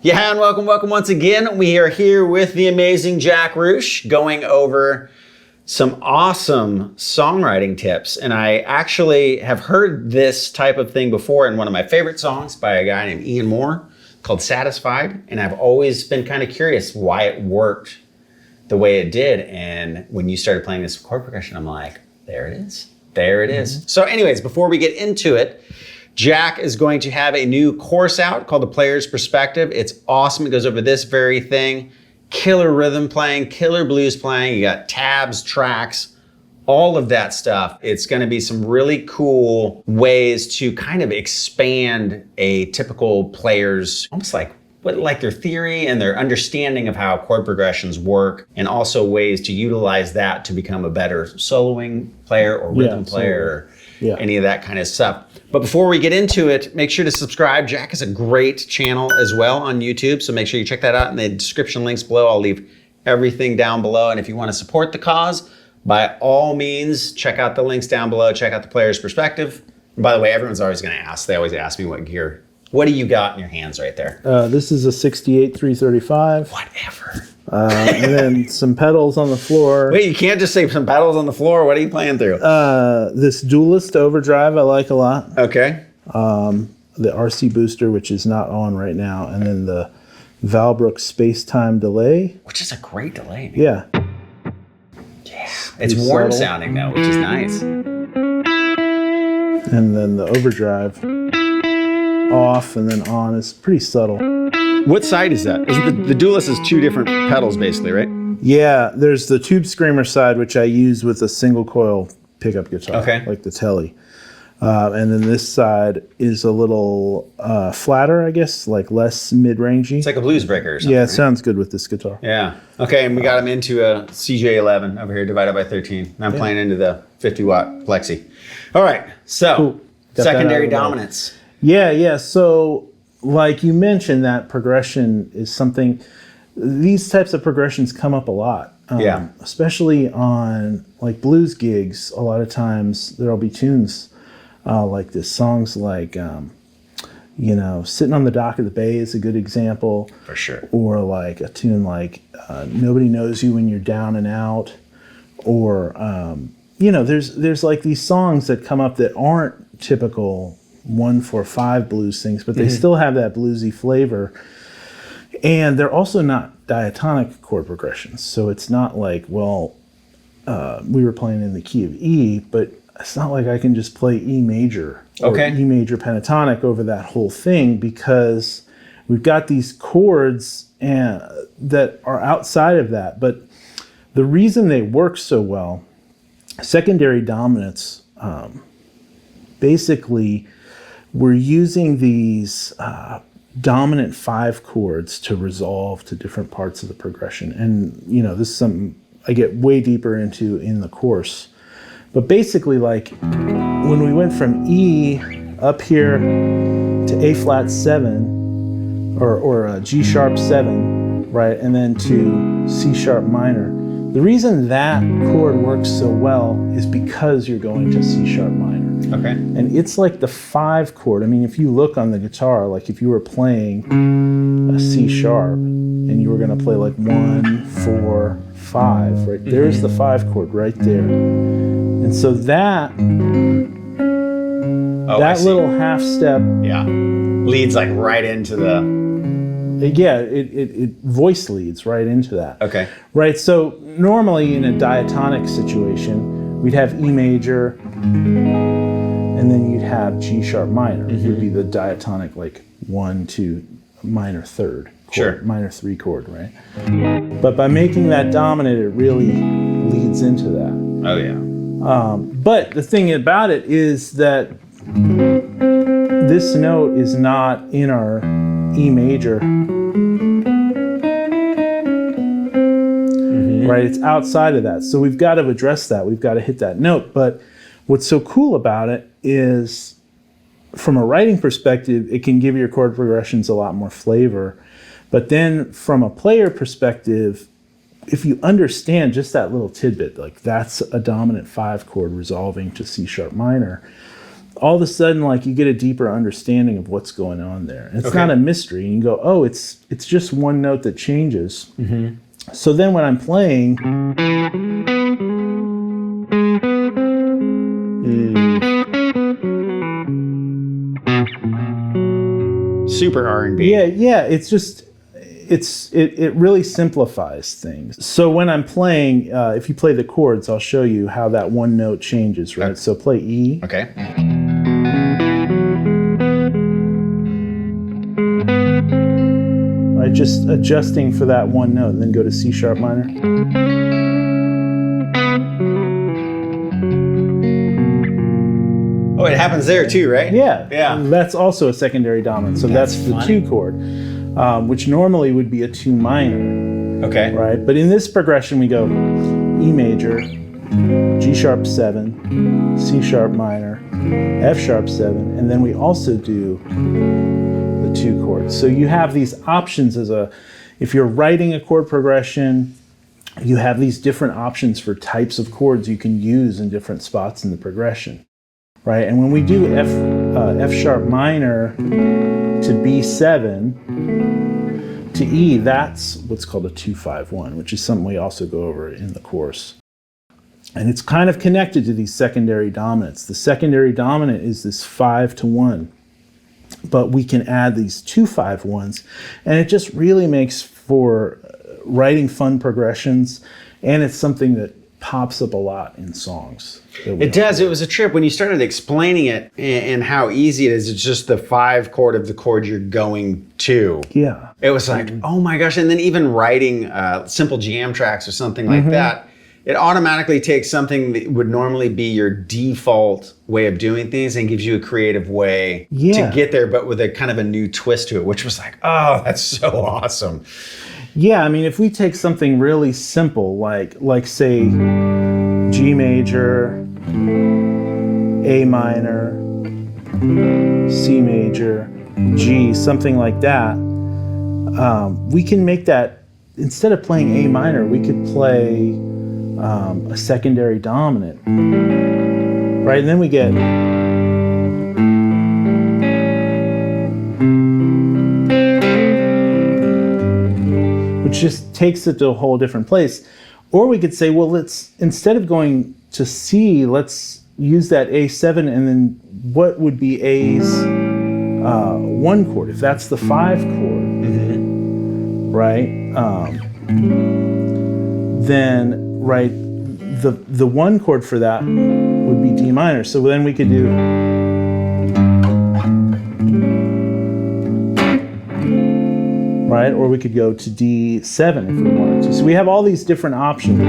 Yeah, and welcome once again. We are here with the amazing Jack Ruch going over some awesome songwriting tips. And I actually have heard this type of thing before in one of my favorite songs by a guy named Ian Moore called Satisfied. And I've always been kind of curious why it worked the way it did. And when you started playing this chord progression, I'm like, there it is. There it is. So anyways, before we get into it, Jack is going to have a new course out called The Player's Perspective. It's awesome. It goes over this very thing. Killer rhythm playing, killer blues playing. You got tabs, tracks, all of that stuff. It's going to be some really cool ways to kind of expand a typical player's, almost like their theory and their understanding of how chord progressions work, and also ways to utilize that to become a better soloing player or rhythm player, or any of that kind of stuff. But before we get into it, make sure to subscribe. Jack has a great channel as well on YouTube, so make sure you check that out in the description links below. I'll leave everything down below. And if you want to support the cause, by all means, check out the links down below. Check out The Player's Perspective. And by the way, everyone's always going to ask. They always ask me what gear. What do you got in your hands right there? This is a 68 335. Whatever. And then some pedals on the floor. Wait, you can't just say some pedals on the floor. What are you playing through? This Duelist Overdrive I like a lot. Okay. The RC Booster, which is not on right now. And then the Valbrook Space-Time Delay. Which is a great delay, man. Yeah. Yeah. It's warm sounding though, which is nice. And then the Overdrive off and then on is pretty subtle. What side is that? The Duelist is two different pedals basically, right? Yeah, there's the Tube Screamer side, which I use with a single coil pickup guitar, like the Telly. And then this side is a little flatter, I guess, like less mid-rangey. It's like a blues breaker or something. Yeah, it sounds good with this guitar. Yeah. Okay, and we got him into a CJ11 over here divided by 13. And I'm playing into the 50-watt Plexi. All right, so cool. Secondary dominance. Yeah. So like you mentioned, that progression is something, these types of progressions come up a lot. Especially on like blues gigs. A lot of times there'll be tunes like this. Songs like, Sitting on the Dock of the Bay is a good example. For sure. Or like a tune like Nobody Knows You When You're Down and Out. Or, there's like these songs that come up that aren't typical 1-4-5 blues things, but they still have that bluesy flavor. And they're also not diatonic chord progressions. So it's not like, we were playing in the key of E, but it's not like I can just play E major or E major pentatonic over that whole thing, because we've got these chords that are outside of that. But the reason they work so well, secondary dominance, basically we're using these dominant 5 chords to resolve to different parts of the progression. And, this is something I get way deeper into in the course. But basically, like, when we went from E up here to A flat 7, or G sharp 7, right, and then to C sharp minor, the reason that chord works so well is because you're going to C sharp minor. Okay. And it's like the 5 chord. I mean, if you look on the guitar, like if you were playing a C sharp and you were going to play like 1, 4, 5, right? There's the 5 chord right there. And so that little half step leads like right into the it voice leads right into that. Okay. Right. So normally in a diatonic situation, we'd have E major, and then you'd have G sharp minor. It would be the diatonic, like 1, 2, minor 3rd chord, minor 3 chord, right? But by making that dominant, it really leads into that. Oh yeah. But the thing about it is that this note is not in our E major, right? It's outside of that. So we've got to address that. We've got to hit that note. But what's so cool about it is, from a writing perspective, it can give your chord progressions a lot more flavor. But then from a player perspective, if you understand just that little tidbit, like that's a dominant 5 chord resolving to C sharp minor, all of a sudden, like, you get a deeper understanding of what's going on there. And it's Okay. not a mystery. And you go, oh, it's just one note that changes. Mm-hmm. So then when I'm playing, Super R&B. yeah, it's just, it really simplifies things. So when I'm playing, if you play the chords, I'll show you how that one note changes, right? Okay. So play E. Okay. Right, just adjusting for that one note, and then go to C sharp minor. Oh, it happens there too, right? Yeah, Yeah. That's also a secondary dominant. So that's the funny. 2 chord, which normally would be a 2 minor, Okay. right? But in this progression, we go E major, G sharp 7, C sharp minor, F sharp 7, and then we also do the 2 chords. So you have these options if you're writing a chord progression, you have these different options for types of chords you can use in different spots in the progression, right? And when we do F sharp minor to B7 to E, that's what's called a 2-5-1, which is something we also go over in the course. And it's kind of connected to these secondary dominants. The secondary dominant is this 5-1, but we can add these 2-5-1s, and it just really makes for writing fun progressions, and it's something that pops up a lot in songs. It does. It was a trip when you started explaining it and how easy it is. It's just the 5 chord of the chord you're going to. Yeah. It was like, oh my gosh. And then even writing simple jam tracks or something like that, it automatically takes something that would normally be your default way of doing things and gives you a creative way to get there, but with a kind of a new twist to it, which was like, oh, that's so awesome. Yeah, I mean, if we take something really simple, like say G major, A minor, C major, G, something like that, we can make that, instead of playing A minor, we could play a secondary dominant, right? And then we get which just takes it to a whole different place. Or we could say, well, let's, instead of going to C, let's use that A7, and then what would be A's 1 chord, if that's the 5 chord, right? Then, right, the 1 chord for that would be D minor. So then we could do right? Or we could go to D7 if we wanted to. So we have all these different options.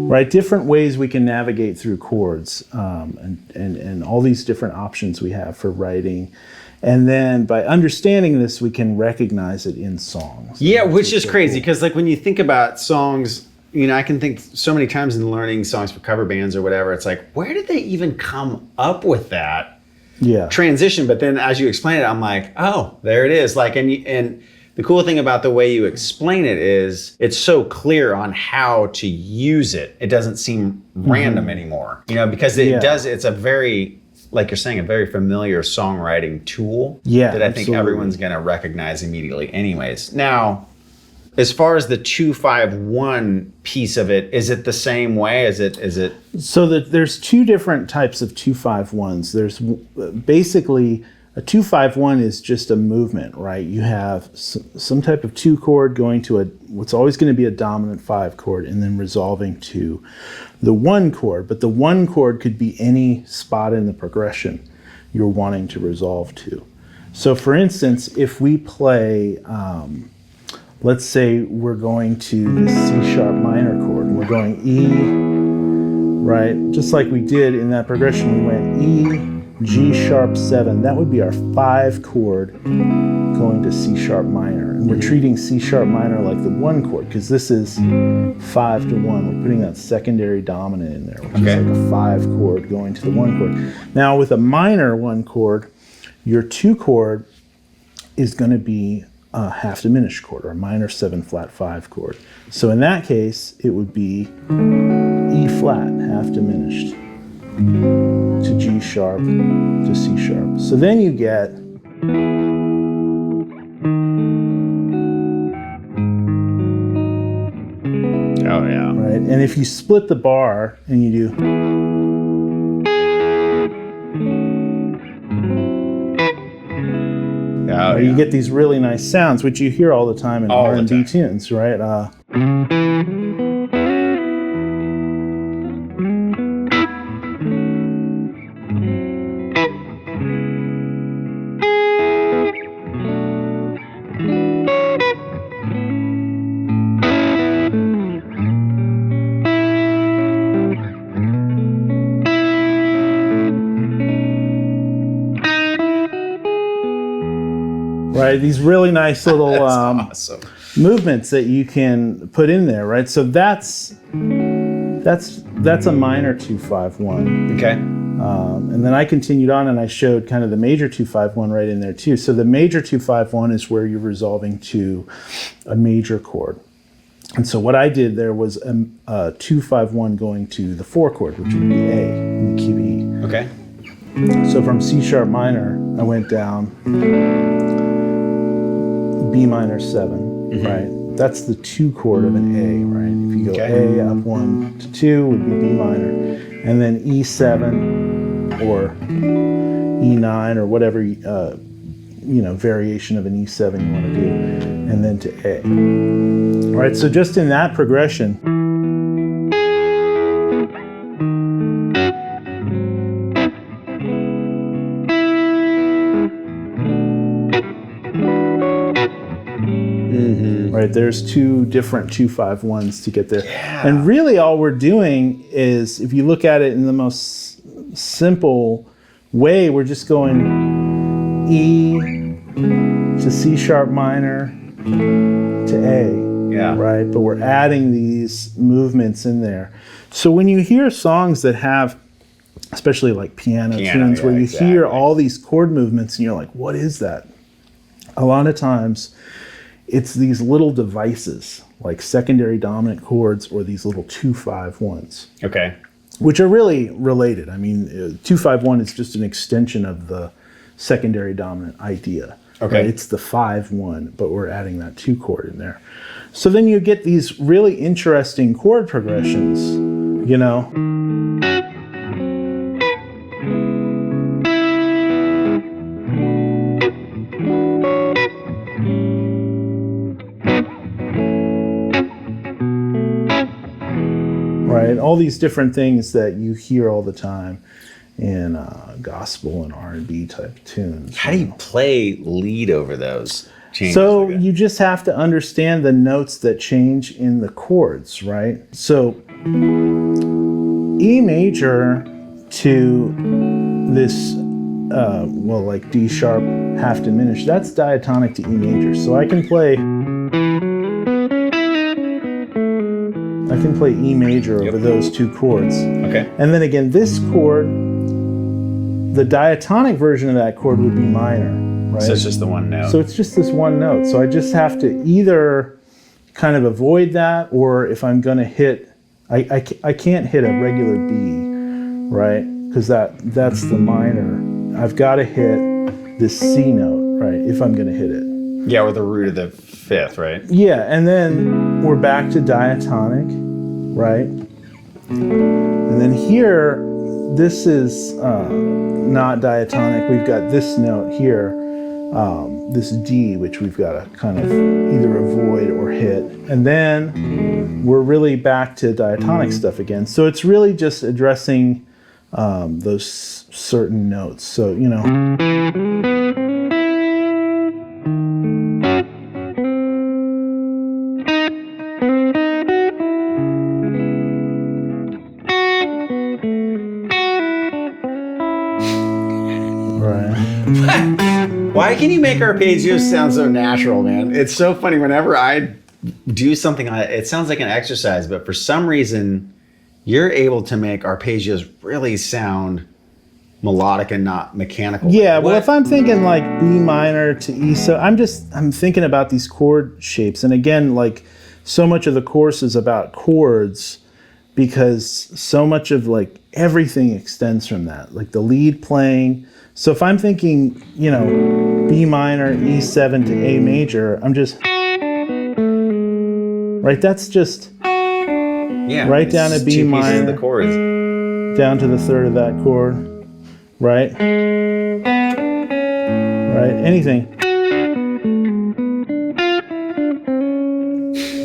Right, different ways we can navigate through chords, and all these different options we have for writing. And then by understanding this, we can recognize it in songs. Yeah, which is crazy, because like when you think about songs, you know, I can think so many times in learning songs for cover bands or whatever, it's like, where did they even come up with that transition? But then as you explain it, I'm like, oh, there it is. Like, and the cool thing about the way you explain it is it's so clear on how to use it. It doesn't seem random anymore, you know, because it does, it's a very, like you're saying, a very familiar songwriting tool that I think everyone's going to recognize immediately anyways. Now, as far as the 2-5-1 piece of it, is it the same way? Is it? So there's 2 different types of 2-5-1s. There's basically a 2-5-1 is just a movement, right? You have some type of 2 chord going to what's always going to be a dominant 5 chord, and then resolving to the 1 chord. But the 1 chord could be any spot in the progression you're wanting to resolve to. So for instance, if we play, let's say we're going to the C sharp minor chord, and we're going E, right? Just like we did in that progression, we went E, G sharp 7. That would be our 5 chord going to C sharp minor. And we're treating C sharp minor like the 1 chord, because this is 5-1. We're putting that secondary dominant in there, which is like a 5 chord going to the 1 chord. Now with a minor 1 chord, your 2 chord is going to be a half diminished chord, or a minor 7 flat 5 chord. So in that case, it would be E flat, half diminished, to G sharp, to C sharp. So then you get Oh yeah. right? And if you split the bar and you do you get these really nice sounds, which you hear all the time in R&B tunes, right? Right, these really nice little awesome. movements that you can put in there, right? So that's a minor 2-5-1. Okay. And then I continued on and I showed kind of the major 2-5-1 right in there too. So the major 2-5-1 is where you're resolving to a major chord. And so what I did there was a 2-5-1 going to the 4 chord, which would be A in the key of E. Okay. So from C sharp minor, I went down B minor 7, right? That's the 2 chord of an A, right? If you go A up 1 to 2 would be B minor, and then E7 or E9 or whatever variation of an E7 you want to do, and then to A. All right, so just in that progression, right, there's 2 different 2-5-1s to get there. Yeah. And really all we're doing is, if you look at it in the most simple way, we're just going E to C sharp minor to A, right? But we're adding these movements in there. So when you hear songs that have, especially like piano tunes, where you hear all these chord movements and you're like, what is that? A lot of times, it's these little devices, like secondary dominant chords or these little 2-5-1s. Okay. Which are really related. I mean, 2-5-1 is just an extension of the secondary dominant idea. Okay. Right? It's the 5-1, but we're adding that 2 chord in there. So then you get these really interesting chord progressions, you know. Right, all these different things that you hear all the time in gospel and R&B type tunes. How do you play lead over those changes? So you just have to understand the notes that change in the chords, right? So E major to this, like D sharp half diminished, that's diatonic to E major. So I can play E major over those 2 chords. Okay. And then again, this chord, the diatonic version of that chord would be minor, right? So it's just the one note. So it's just this one note. So I just have to either kind of avoid that, or if I'm going to hit, I can't hit a regular B, right? Because that's the minor. I've got to hit this C note, right? If I'm going to hit it. Yeah, or the root of the 5th, right? Yeah, and then we're back to diatonic, right? And then here, this is not diatonic. We've got this note here, this D, which we've got to kind of either avoid or hit. And then we're really back to diatonic stuff again. So it's really just addressing those certain notes. So, you know. Why can you make arpeggios sound so natural, man? It's so funny. Whenever I do something, it sounds like an exercise, but for some reason, you're able to make arpeggios really sound melodic and not mechanical. Yeah, well, if I'm thinking like B minor to E, so I'm thinking about these chord shapes. And again, like so much of the course is about chords because so much of like everything extends from that, like the lead playing. So if I'm thinking, you know, B minor, E7 to A major, I'm just, right, that's just right down to B minor, the chords. down to the third of that chord, right? Right, anything.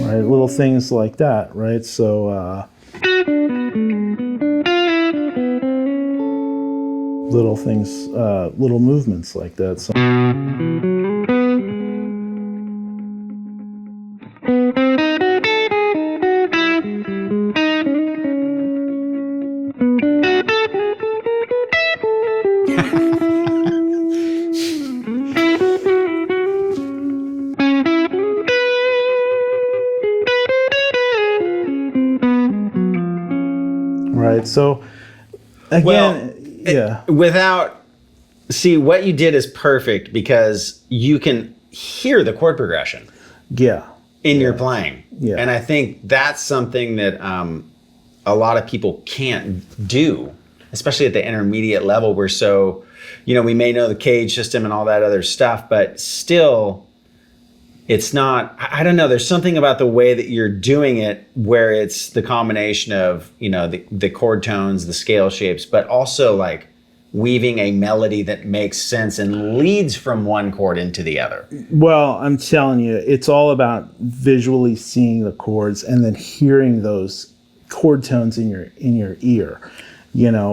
Right, little things like that, right? So, little things, little movements like that. So. Right, so again, See, what you did is perfect because you can hear the chord progression. Yeah. In your playing. Yeah. And I think that's something that a lot of people can't do, especially at the intermediate level. We're so, we may know the cage system and all that other stuff, but still, it's not, I don't know, there's something about the way that you're doing it where it's the combination of, the chord tones, the scale shapes, but also like weaving a melody that makes sense and leads from one chord into the other. Well, I'm telling you, it's all about visually seeing the chords and then hearing those chord tones in your ear,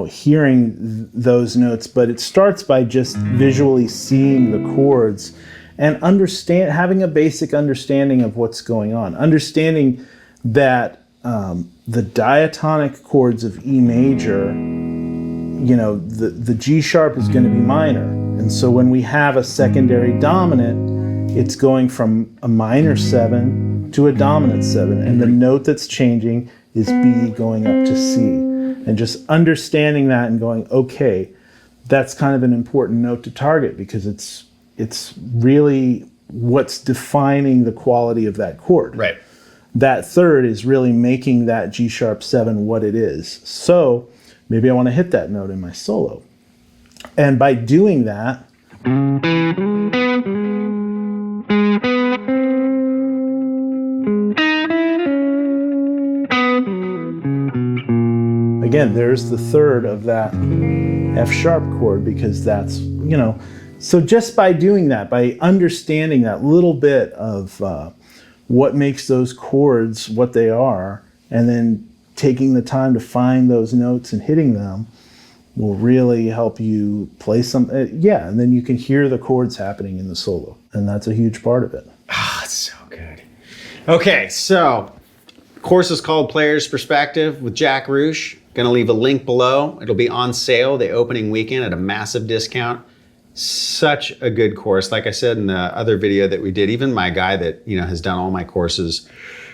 hearing those notes. But it starts by just visually seeing the chords and having a basic understanding of what's going on. Understanding that the diatonic chords of E major, the G sharp is going to be minor. And so when we have a secondary dominant, it's going from a minor 7 to a dominant 7. And the note that's changing is B going up to C. And just understanding that and going, okay, that's kind of an important note to target because it's really what's defining the quality of that chord. Right. That third is really making that G sharp 7 what it is. So maybe I want to hit that note in my solo. And by doing that, again, there's the third of that F sharp chord because that's, so just by doing that, by understanding that little bit of what makes those chords what they are, and then taking the time to find those notes and hitting them will really help you play some, and then you can hear the chords happening in the solo. And that's a huge part of it. It's so good. Okay, so course is called Player's Perspective with Jack Ruch. Gonna leave a link below. It'll be on sale the opening weekend at a massive discount. Such a good course. Like I said in the other video that we did, even my guy that, has done all my courses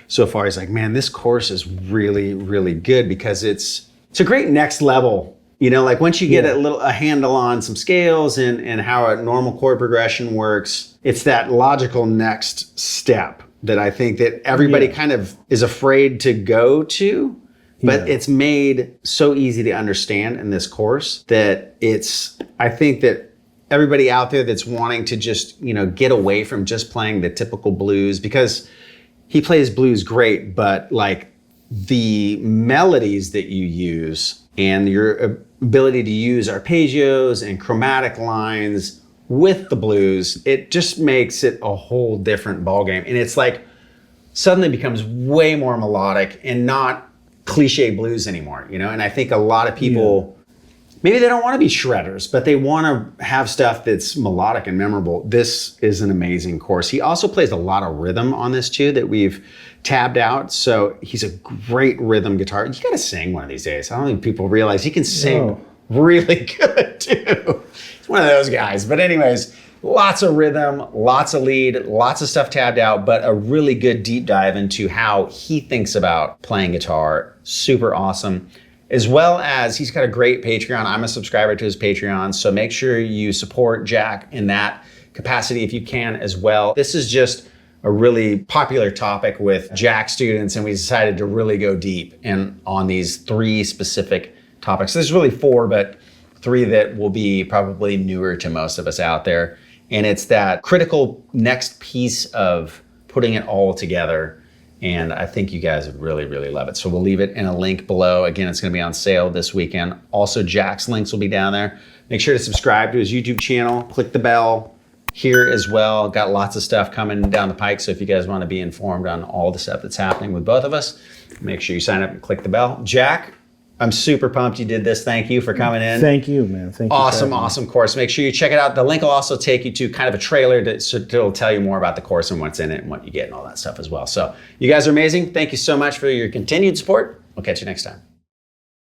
so far, he's like, man, this course is really, really good because it's a great next level. Like once you get a handle on some scales and how a normal chord progression works, it's that logical next step that I think that everybody kind of is afraid to go to, but it's made so easy to understand in this course that I think that everybody out there that's wanting to just, get away from just playing the typical blues, because he plays blues great, but like the melodies that you use and your ability to use arpeggios and chromatic lines with the blues, it just makes it a whole different ballgame. And it's like suddenly becomes way more melodic and not cliche blues anymore, And I think a lot of people, maybe they don't want to be shredders, but they want to have stuff that's melodic and memorable. This is an amazing course. He also plays a lot of rhythm on this too that we've tabbed out. So he's a great rhythm guitar. You got to sing one of these days. I don't think people realize he can sing really good too. He's one of those guys. But anyways, lots of rhythm, lots of lead, lots of stuff tabbed out, but a really good deep dive into how he thinks about playing guitar. Super awesome. as well as he's got a great Patreon. I'm a subscriber to his Patreon, so make sure you support Jack in that capacity if you can as well. This is just a really popular topic with Jack students, and we decided to really go deep on these 3 specific topics. There's really 4, but 3 that will be probably newer to most of us out there. And it's that critical next piece of putting it all together. And I think you guys would really, really love it. So we'll leave it in a link below. Again, it's going to be on sale this weekend. Also, Jack's links will be down there. Make sure to subscribe to his YouTube channel. Click the bell here as well. Got lots of stuff coming down the pike. So if you guys want to be informed on all the stuff that's happening with both of us, make sure you sign up and click the bell. Jack, I'm super pumped you did this. Thank you for coming in. Thank you, man. Thank you. Awesome course. Make sure you check it out. The link will also take you to kind of a trailer that'll tell you more about the course and what's in it and what you get and all that stuff as well. So you guys are amazing. Thank you so much for your continued support. We'll catch you next time.